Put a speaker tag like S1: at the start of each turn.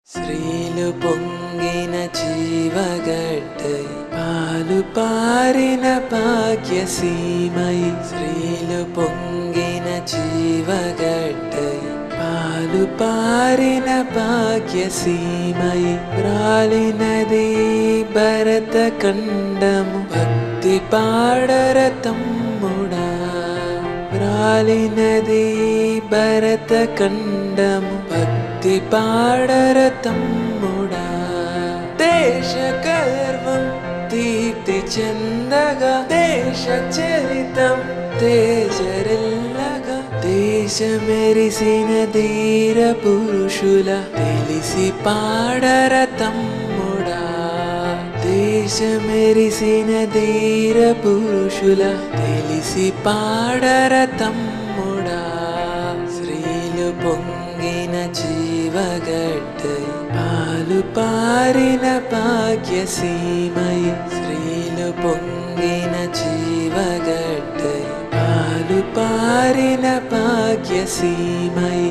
S1: శ్రీలు పొంగిన జీవగడ్డై పాలు పారిన భాగ్యసీమై శ్రీలు పొంగిన జీవగడ్డై పాలు పారిన భాగ్యసీమై రాలినది భరత ఖండము భక్తి పాడర తమ్ముడా రాలినది భరత ఖండము భక్తి పాడర తమ్ముడా దేశ గర్వం దీప్తి చెందగా దేశ చరితం తేజరిల్లగా దేశ మెరిసిన ధీర పురుషుల తెలిసి పాడర తమ్ముడా దేశ మెరిసిన ధీర పురుషుల తెలిసి పాడర తమ్ముడా శ్రీలు పొంగిన జీవగడ్డై పాలు పారిన భాగ్యసీమై శ్రీలు పొంగిన జీవగడ్డై పాలు పారిన భాగ్యసీమై